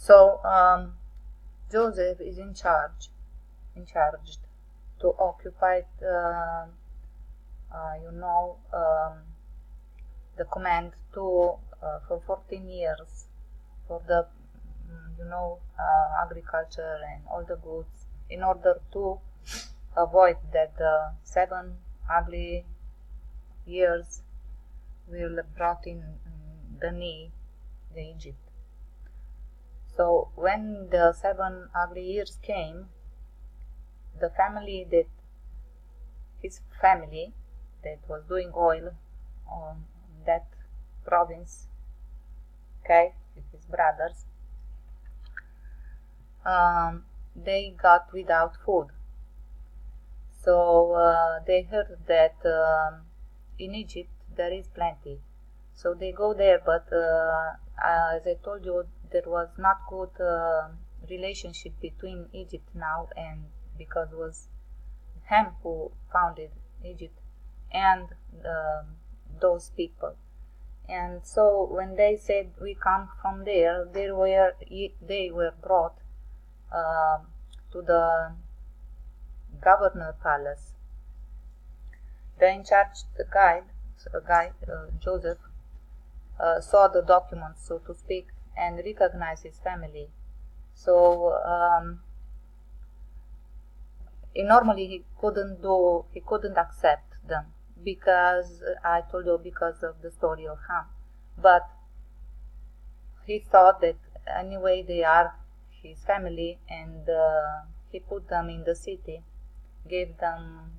So Joseph is in charge to occupy, the command to for 14 years for the agriculture and all the goods, in order to avoid that the 7 ugly years will brought in the Egypt. So when the 7 ugly years came, his family that was doing oil on that province, okay, with his brothers, they got without food. So they heard that in Egypt there is plenty. So they go there, but as I told you, there was not good relationship between Egypt now, and because it was Ham who founded Egypt and those people. And so when they said we come from there, they were brought to the governor palace. The in charge guy, Joseph, saw the documents, so to speak, and recognized his family. So normally he couldn't accept them, because I told you, because of the story of Ham. But he thought that anyway they are his family, and he put them in the city, gave them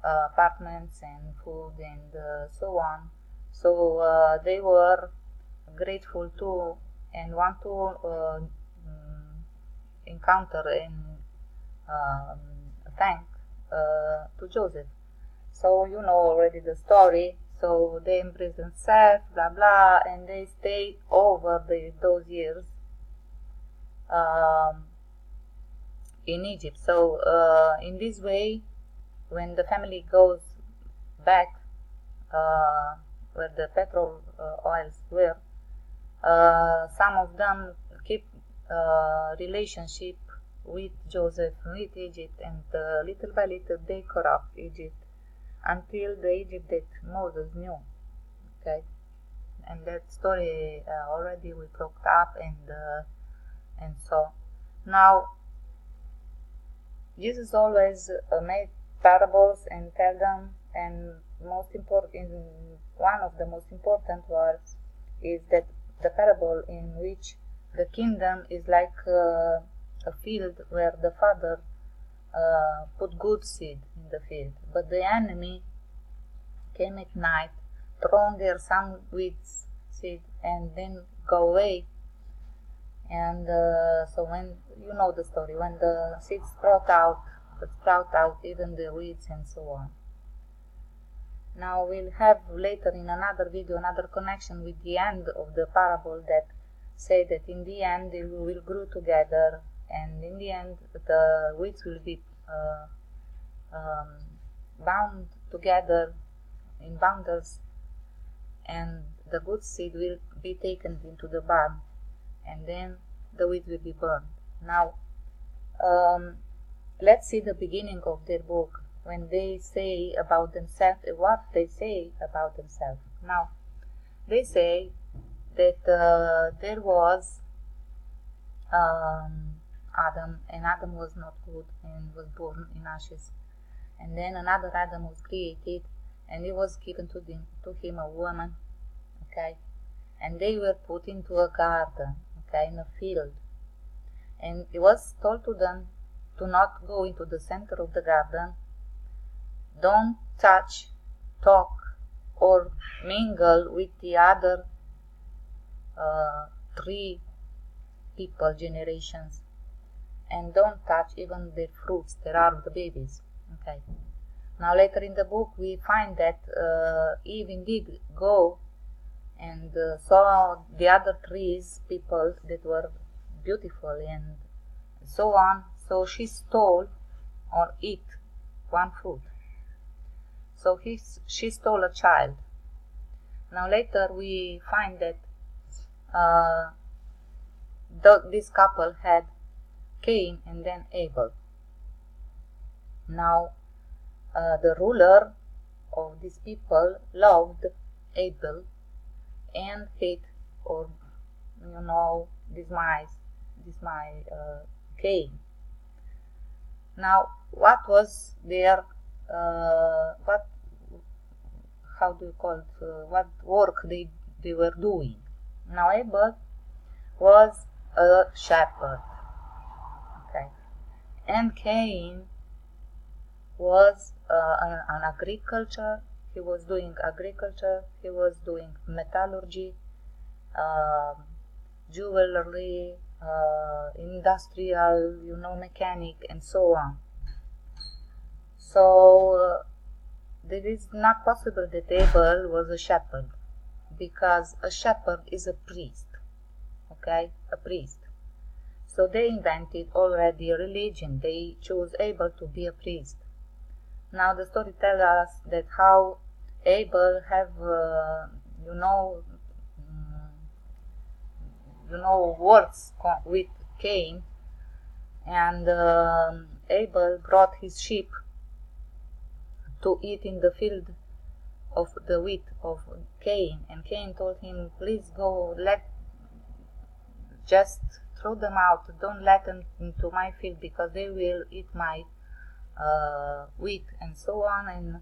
apartments and food and so on. So they were grateful too, and want to encounter and thank to Joseph. So you know already the story. So they embraced themselves, blah blah, and they stayed over those years in Egypt. So in this way, when the family goes back where the petrol oils were, some of them keep relationship with Joseph, with Egypt, and little by little they corrupt Egypt until the Egypt that Moses knew. Okay, and that story already we talked up, and so now Jesus always made parables and tell them, and one of the most important words is that the parable in which the kingdom is like a field where the father put good seed in the field, but the enemy came at night, thrown there some weeds seed, and then go away. And so when you know the story, when the seeds sprout out even the weeds and so on. Now we'll have later in another video another connection with the end of the parable, that say that in the end they will grow together, and in the end the weeds will be bound together in bundles, and the good seed will be taken into the barn, and then the wheat will be burned. Now let's see the beginning of their book, when they say about themselves, what they say about themselves. Now they say that there was Adam, and Adam was not good and was born in ashes, and then another Adam was created, and it was given to him a woman, okay, and they were put into a garden, okay, in a field, and it was told to them to not go into the center of the garden, don't touch, talk, or mingle with the other 3 people generations, and don't touch even the fruits, there are the babies, okay. Now later in the book we find that Eve indeed go and saw the other trees, people that were beautiful and so on, so she stole or eat one fruit. So she stole a child. Now later we find that this couple had Cain and then Abel. Now, the ruler of these people loved Abel and hate, or dismissed Cain. Now, what was their what work they were doing? Now, Abel was a shepherd, okay, and Cain was an agriculture. He was doing agriculture. He was doing metallurgy, jewelry, industrial, mechanic, and so on. So it is not possible that Abel was a shepherd, because a shepherd is a priest, okay, a priest. So they invented already a religion. They chose Abel to be a priest. Now the story tells us that how Abel have, works with Cain, and Abel brought his sheep to eat in the field of the wheat of Cain, and Cain told him, please go, just throw them out, don't let them into my field, because they will eat my wheat, and so on. And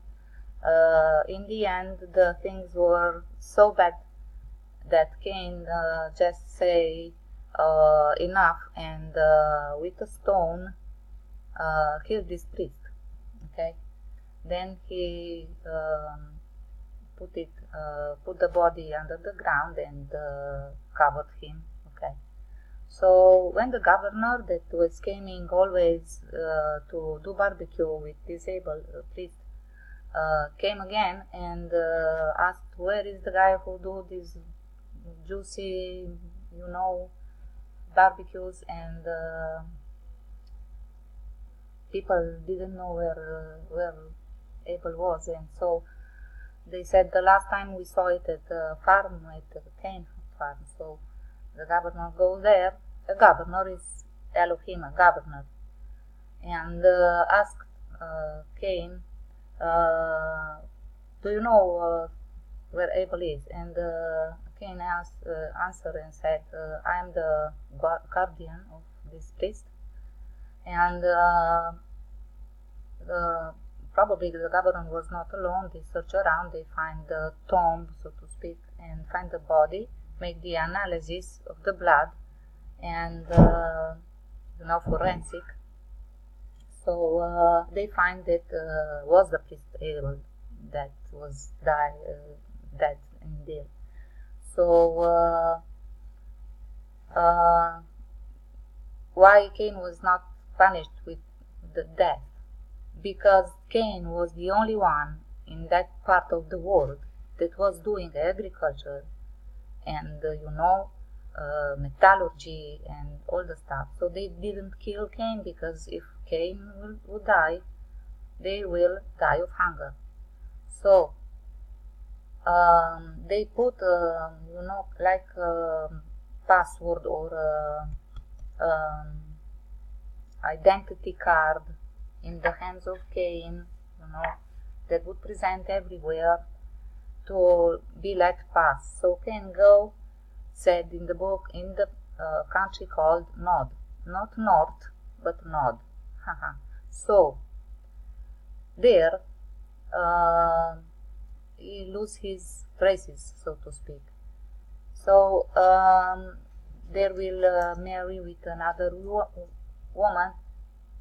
in the end, the things were so bad that Cain just say enough, and with a stone killed this priest. Okay, then he put the body under the ground and covered him. Okay. So when the governor that was coming always to do barbecue with this Abel priest came again and asked, where is the guy who do these juicy, barbecues, and people didn't know where Abel was, and so they said the last time we saw it at the farm, at the Cain farm. So the governor goes there. A governor is Elohim, a governor, and asked Cain, do you know where Abel is? And Cain answered and said, I am the guardian of this priest, and probably the governor was not alone. They search around, they find the tomb, so to speak, and find the body, make the analysis of the blood, and forensic. So they find that was the priest Abel that was dead in there. So why Cain was not punished with the death? Because Cain was the only one in that part of the world that was doing agriculture and metallurgy and all the stuff. So they didn't kill Cain, because if Cain would die, they will die of hunger. So they put like a password or identity card in the hands of Cain, that would present everywhere to be let pass. So Cain said in the book, in the country called Nod, not North, but Nod. So there he lose his traces, so to speak. So there will marry with another woman.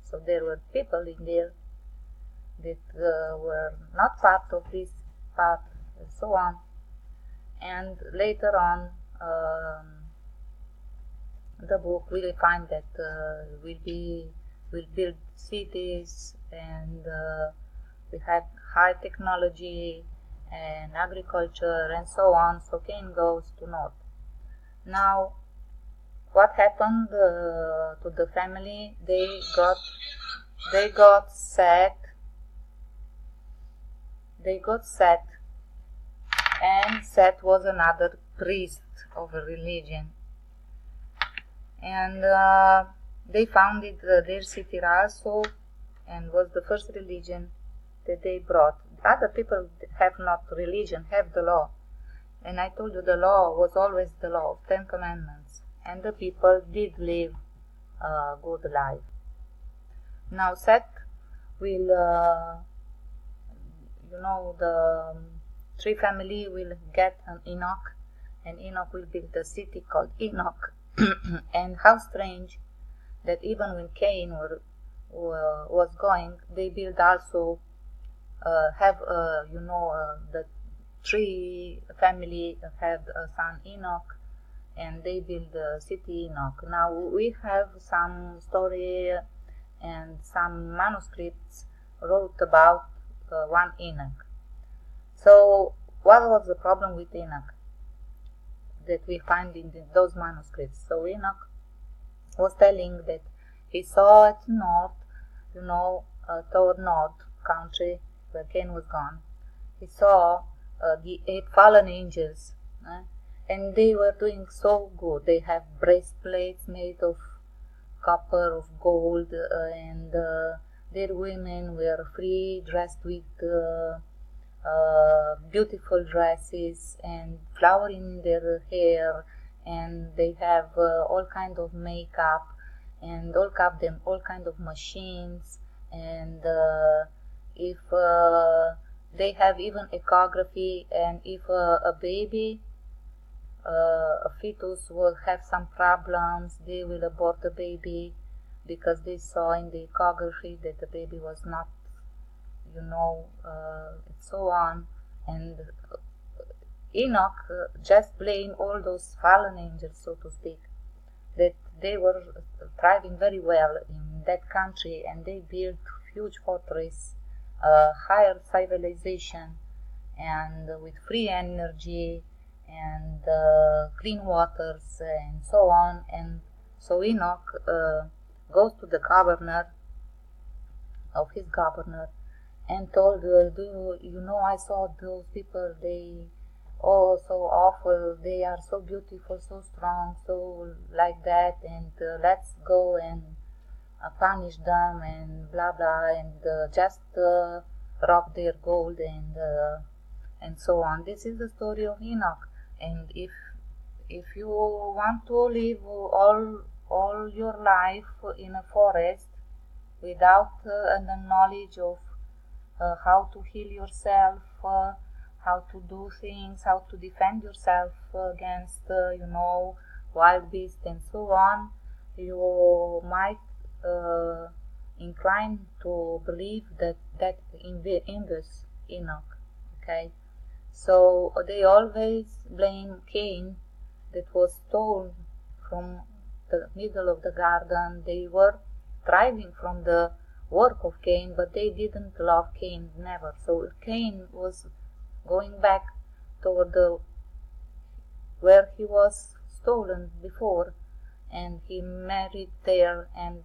So there were people in there that were not part of this path, and so on. And later on, the book will find that we'll build cities, and we have high technology and agriculture and so on. So Cain goes to North. Now, what happened to the family? They got sad. And Seth was another priest of a religion. and they founded their city also, and was the first religion that they brought. Other people have not religion, have the law. And I told you the law was always the law of 10 Commandments, and the people did live a good life. Now Seth will, the three family will get an Enoch, and Enoch will build a city called Enoch. And how strange that even when Cain was going, they build also the three family had a son Enoch, and they build the city Enoch. Now we have some story and some manuscripts wrote about one Enoch. So what was the problem with Enoch that we find in those manuscripts? So Enoch was telling that he saw at north, toward north country where Cain was gone, he saw the 8 fallen angels, and they were doing so good. They have breastplates made of copper, of gold, and their women were free, dressed with beautiful dresses and flower in their hair, and they have all kind of makeup, and all kind of machines, and if they have even ecography, and if a baby, a fetus will have some problems, they will abort the baby because they saw in the ecography that the baby was not, so on. And Enoch just blamed all those fallen angels, so to speak, that they were thriving very well in that country, and they built huge fortress, higher civilization, and with free energy and clean waters and so on. And so Enoch goes to the governor of his governor and told, I saw those people, they so awful, they are so beautiful, so strong, so like that, and let's go and punish them and blah blah, and just rob their gold and so on. This is the story of Enoch. And if you want to live all your life in a forest without the knowledge of how to heal yourself, how to do things, how to defend yourself against, wild beasts and so on, you might incline to believe that envies Enoch. Okay, so they always blame Cain that was stolen from the middle of the garden. They were thriving from the work of Cain, but they didn't love Cain, never. So Cain was going back toward where he was stolen before, and he married there, and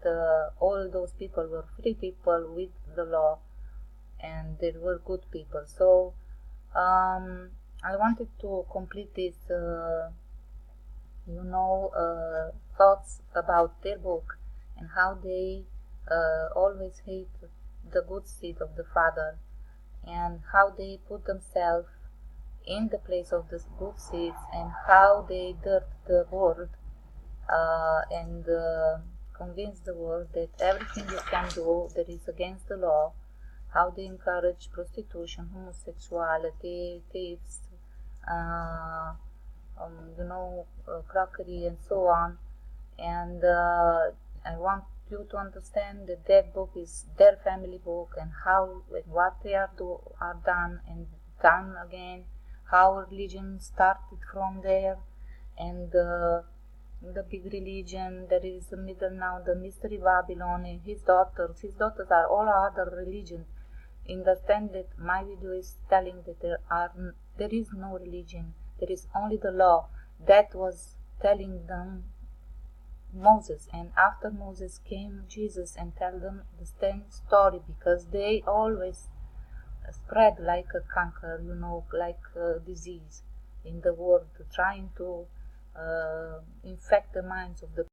all those people were free people with the law, and they were good people. So I wanted to complete this thoughts about their book, and how they always hate the good seed of the Father, and how they put themselves in the place of the good seeds, and how they dirt the world and convince the world that everything you can do that is against the law, how they encourage prostitution, homosexuality, thieves, crockery, and so on. And I want you to understand that that book is their family book, and how and what they are done and done again, how religion started from there, and the big religion that is the middle now, the mystery Babylon, and his daughters are all other religions. Understand that my video is telling that there is no religion, there is only the law. That was telling them Moses, and after Moses came Jesus and tell them the same story, because they always spread like a canker, like a disease in the world, trying to infect the minds of the